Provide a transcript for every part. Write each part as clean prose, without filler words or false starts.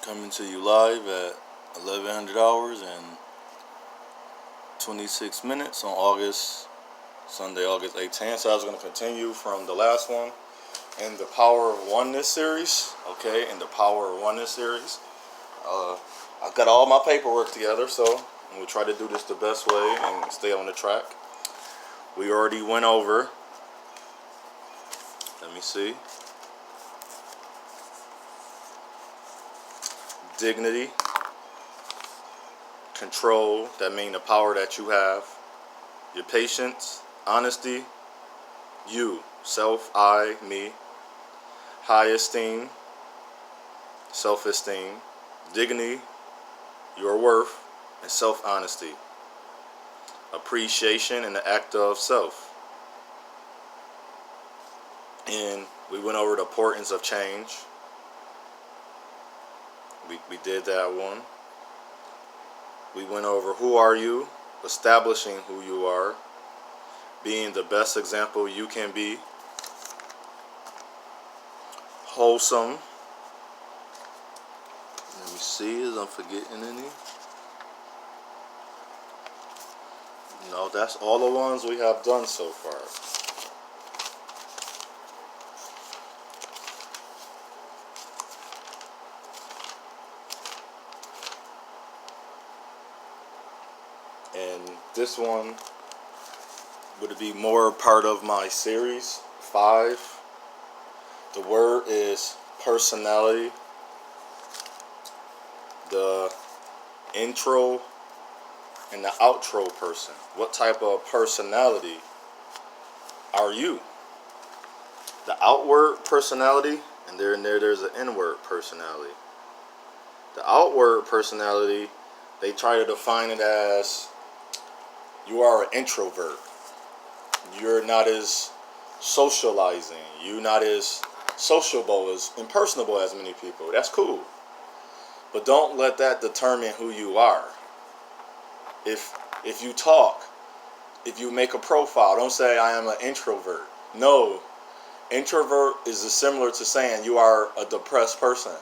Coming to you live at 1100 hours and 26 minutes on Sunday, August 18th. So I was going to continue from the last one in the Power of Oneness series. Okay, in the Power of Oneness series. I've got all my paperwork together, so we'll try to do this the best way and stay on the track. We already went over, let me see, dignity, control, that means the power that you have, your patience, honesty, you, self, I, me, high esteem, self-esteem, dignity, your worth, and self-honesty, appreciation, and the act of self. And we went over the importance of change. We did that one. We went over who are you, establishing who you are, being the best example you can be, wholesome. Let me see, is I'm forgetting any? No, that's all the ones we have done so far. And this one would be more part of my series 5. The word is personality. The intro and the outro person. What type of personality are you? The outward personality, and there's an inward personality. The outward personality, they try to define it as you are an introvert. You're not as socializing. You're not as sociable, as impersonable as many people. That's cool. But don't let that determine who you are. If you talk, if you make a profile, don't say I am an introvert. No. Introvert is similar to saying you are a depressed person.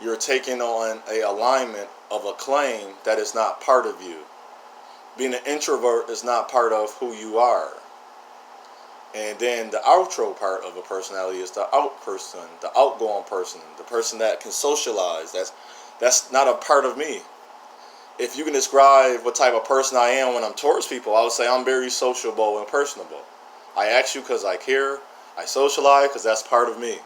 You're taking on an alignment of a claim that is not part of you. Being an introvert is not part of who you are. And then the outro part of a personality is the out person, the outgoing person, the person that can socialize. That's not a part of me. If you can describe what type of person I am when I'm towards people, I would say I'm very sociable and personable. I ask you because I care. I socialize because that's part of me.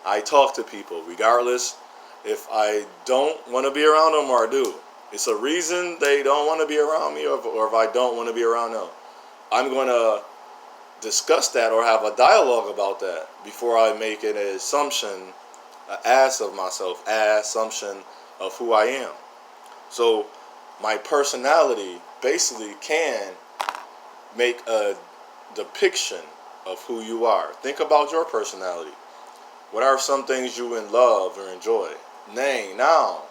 I talk to people regardless if I don't want to be around them or I do. It's a reason they don't want to be around me or if I don't want to be around them. I'm going to discuss that or have a dialogue about that before I make an assumption, an ass of myself, assumption of who I am. So my personality basically can make a depiction of who you are. Think about your personality. What are some things you love or enjoy? Name now.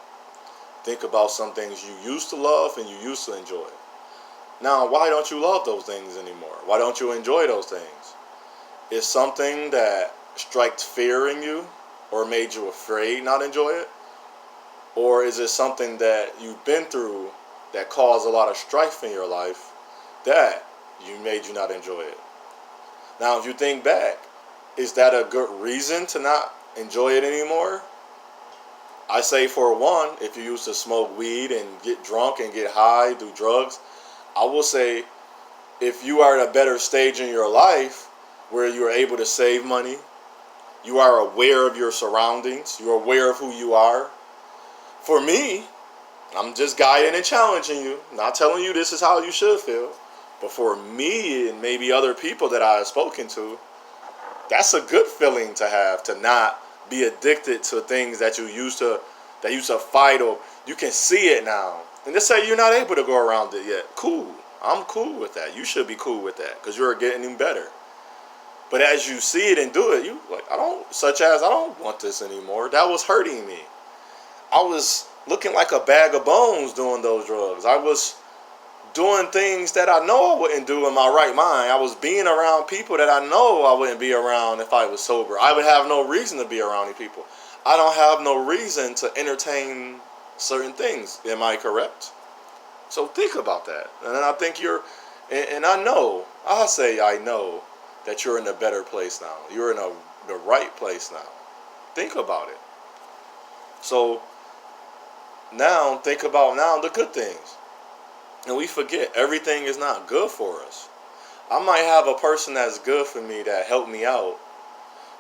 Think about some things you used to love and you used to enjoy. Now, why don't you love those things anymore? Why don't you enjoy those things? Is something that strikes fear in you or made you afraid not enjoy it? Or is it something that you've been through that caused a lot of strife in your life that made you not enjoy it? Now, if you think back, is that a good reason to not enjoy it anymore? I say for one, if you used to smoke weed and get drunk and get high, do drugs, I will say if you are at a better stage in your life where you are able to save money, you are aware of your surroundings, you're aware of who you are. For me, I'm just guiding and challenging you, not telling you this is how you should feel. But for me and maybe other people that I have spoken to, that's a good feeling to have, to not be addicted to things that you used to fight, or you can see it now. And let's say you're not able to go around it yet. Cool. I'm cool with that. You should be cool with that because you're getting better. But as you see it and do it, I don't want this anymore. That was hurting me. I was looking like a bag of bones doing those drugs. I was doing things that I know I wouldn't do in my right mind. I was being around people that I know I wouldn't be around if I was sober. I would have no reason to be around these people. I don't have no reason to entertain certain things. Am I correct? So think about that. And I think and I know, I know that you're in a better place now. You're in the right place now. Think about it. So now think about now the good things. And we forget everything is not good for us. I might have a person that's good for me that helped me out,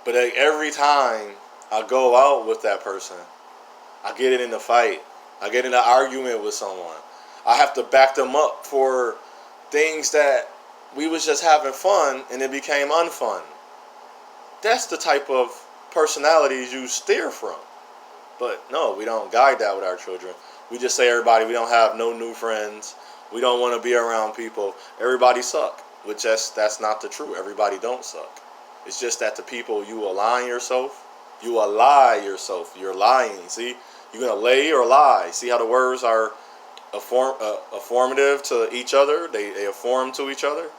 but every time I go out with that person, I get in a fight. I get in an argument with someone. I have to back them up for things that we was just having fun and it became unfun. That's the type of personalities you steer from. But no, we don't guide that with our children. We just say everybody, we don't have no new friends. We don't want to be around people. Everybody suck. Which that's not the truth. Everybody don't suck. It's just that the people you align yourself, you ally yourself. You're lying. See, you're gonna lay or lie. See how the words are affirmative to each other. They affirm to each other.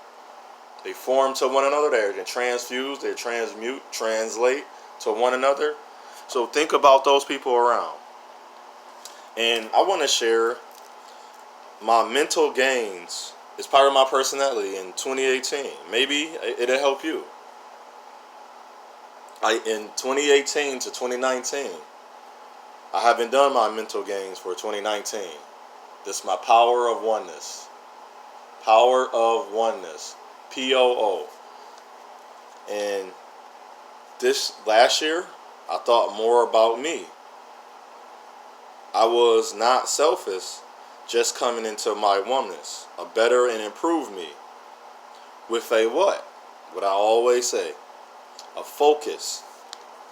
They form to one another. They can transfuse. They transmute, translate to one another. So think about those people around. And I want to share my mental gains. It's part of my personality in 2018. Maybe it'll help you. In 2018 to 2019, I haven't done my mental gains for 2019. This is my power of oneness. Power of oneness. POO. And this last year, I thought more about me. I was not selfish, just coming into my oneness, a better and improved me. With a what? What I always say, a focus.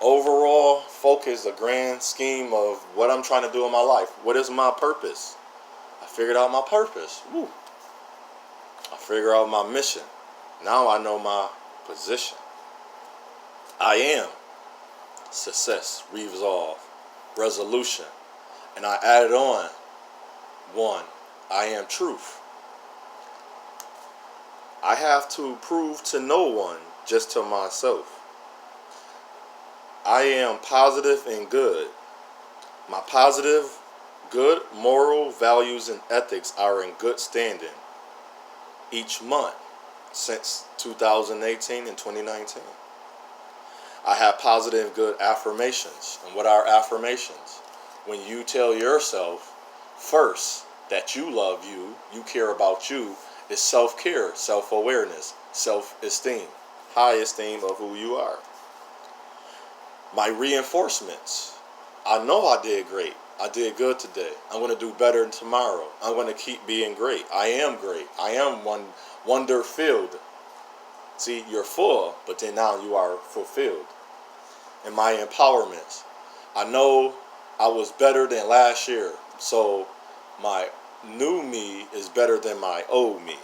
Overall focus, the grand scheme of what I'm trying to do in my life. What is my purpose? I figured out my purpose. Woo. I figured out my mission. Now I know my position. I am success, resolve, resolution. And I added on one. I am truth. I have to prove to no one, just to myself. I am positive and good. My positive, good, moral values and ethics are in good standing each month since 2018 and 2019. I have positive, good affirmations. And what are affirmations? When you tell yourself first that you love you, you care about you, is self-care, self-awareness, self-esteem, high esteem of who you are. My reinforcements. I know I did great. I did good today. I'm going to do better tomorrow. I'm going to keep being great. I am great. I am wonder-filled. See, you're full, but then now you are fulfilled. And my empowerments. I know I was better than last year, so my new me is better than my old me.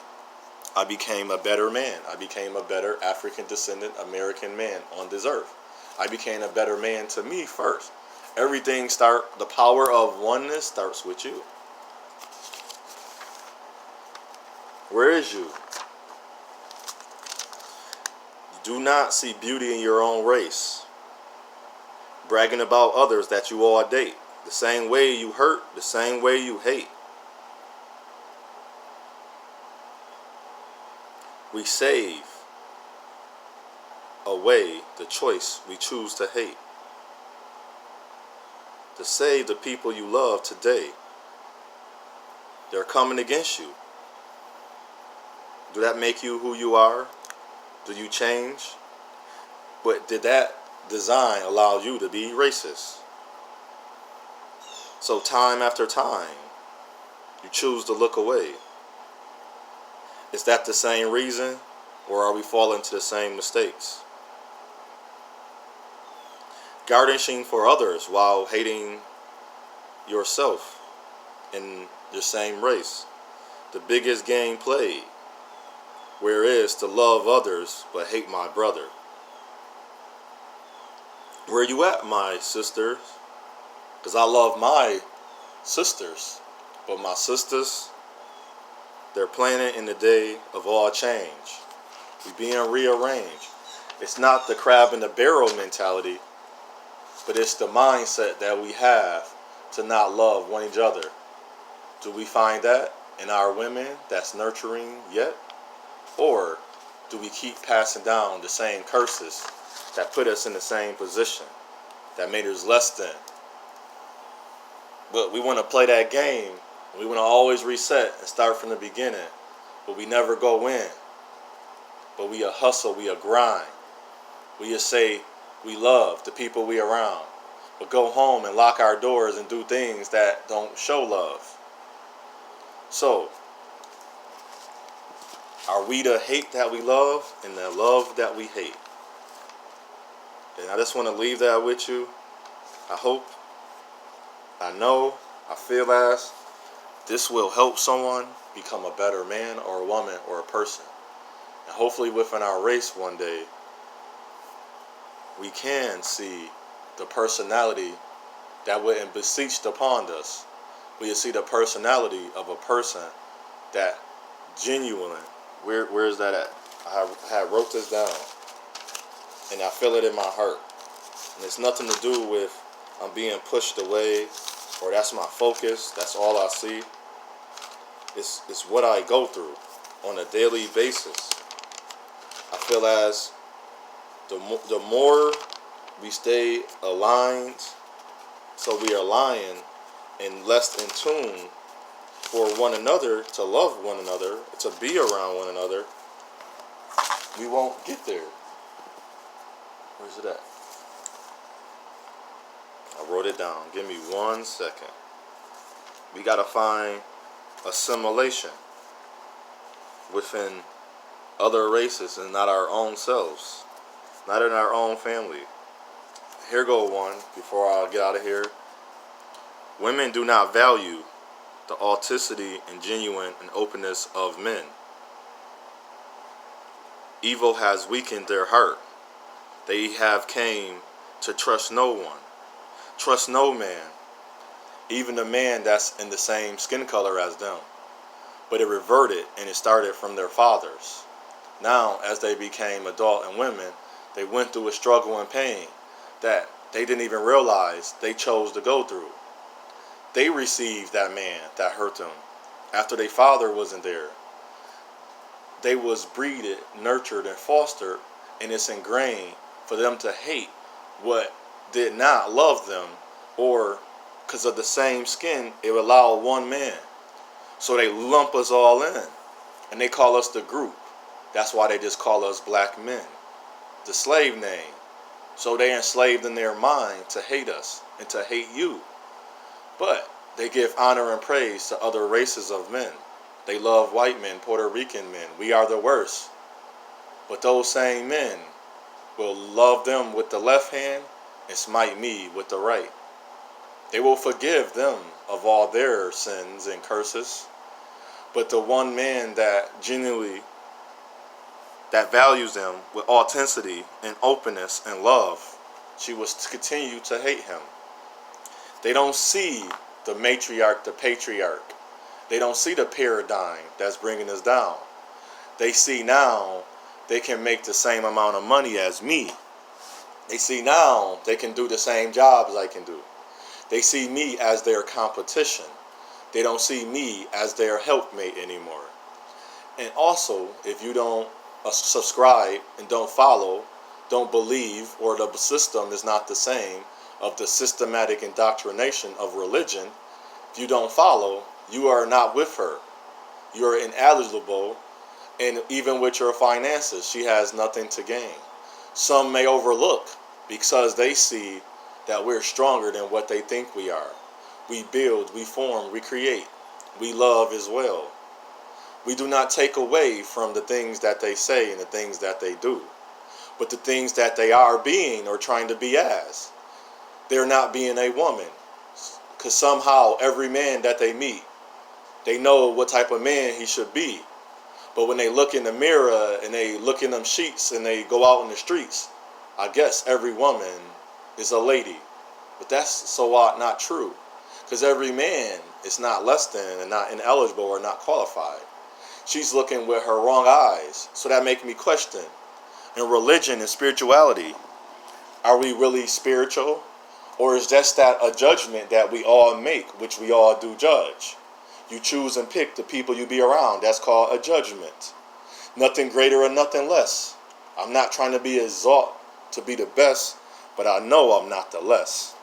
I became a better man. I became a better African descendant American man on this earth. I became a better man to me first. The power of oneness starts with you. Where is you? Do not see beauty in your own race. Bragging about others that you all date. The same way you hurt, the same way you hate. We save away the choice we choose to hate. To save the people you love today. They're coming against you. Do that make you who you are? Do you change? But did that design allow you to be racist? So time after time, you choose to look away. Is that the same reason, or are we falling to the same mistakes? Garnishing for others while hating yourself in the same race. The biggest game played, whereas to love others but hate my brother. Where you at, my sisters? Because I love my sisters, but my sisters, they're planning in the day of all change. We're being rearranged. It's not the crab in the barrel mentality. but it's the mindset that we have to not love one each other. Do we find that in our women that's nurturing yet? Or do we keep passing down the same curses that put us in the same position, that made us less than? But we want to play that game. We want to always reset and start from the beginning. But we never go in. But we a hustle, we a grind. We just say we love the people we around. But go home and lock our doors and do things that don't show love. So, are we the hate that we love and the love that we hate? And I just want to leave that with you. I hope, I know, I feel as this will help someone become a better man or a woman or a person. And hopefully within our race one day, we can see the personality that wouldn't beseeched upon us. We see the personality of a person that genuine. Where is that at? I had wrote this down, and I feel it in my heart. And it's nothing to do with I'm being pushed away, or that's my focus. That's all I see. It's what I go through on a daily basis. I feel as the more we stay aligned, so we are lying and less in tune for one another, to love one another, to be around one another, we won't get there. Where's it at? I wrote it down. Give me 1 second. We gotta find assimilation within other races and not our own selves, not in our own family. Here go one before I get out of here. Women do not value the authenticity and genuine and openness of men. Evil has weakened their heart. They have came to trust no one. Trust no man, even the man that's in the same skin color as them. But it reverted, and it started from their fathers. Now, as they became adult and women, they went through a struggle and pain that they didn't even realize they chose to go through. They received that man that hurt them after their father wasn't there. They was breeded, nurtured, and fostered, and it's ingrained for them to hate what did not love them, or because of the same skin, it allowed one man. So they lump us all in, and they call us the group. That's why they just call us black men, the slave name. So they enslaved in their mind to hate us and to hate you. But they give honor and praise to other races of men. They love white men, Puerto Rican men. We are the worst. But those same men will love them with the left hand and smite me with the right. They will forgive them of all their sins and curses. But the one man that genuinely, that values them with authenticity and openness and love, she will continue to hate him. They don't see the matriarch, the patriarch. They don't see the paradigm that's bringing us down. They see now they can make the same amount of money as me. They see now they can do the same jobs I can do. They see me as their competition. They don't see me as their helpmate anymore. And also, if you don't subscribe and don't follow, don't believe, or the system is not the same of the systematic indoctrination of religion, if you don't follow, you are not with her. You are ineligible, and even with your finances, she has nothing to gain. Some may overlook because they see that we're stronger than what they think we are. We build, we form, we create, we love as well. We do not take away from the things that they say and the things that they do, but the things that they are being or trying to be as. They're not being a woman, because somehow every man that they meet, they know what type of man he should be. But when they look in the mirror and they look in them sheets and they go out in the streets, I guess every woman is a lady. But that's so not true, because every man is not less than and not ineligible or not qualified. She's looking with her wrong eyes. So that makes me question, in religion and spirituality, are we really spiritual? Or is just that a judgment that we all make, which we all do judge? You choose and pick the people you be around. That's called a judgment. Nothing greater or nothing less. I'm not trying to be exalt to be the best, but I know I'm not the less.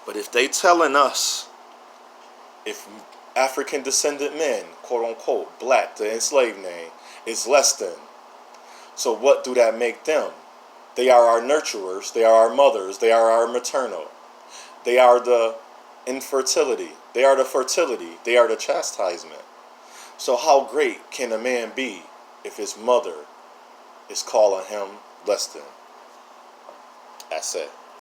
But if they telling us, if African descendant men, quote unquote, black, the enslaved name, is less than, so what do that make them? They are our nurturers, they are our mothers, they are our maternal. They are the infertility, they are the fertility, they are the chastisement. So how great can a man be if his mother is calling him less than? That's it.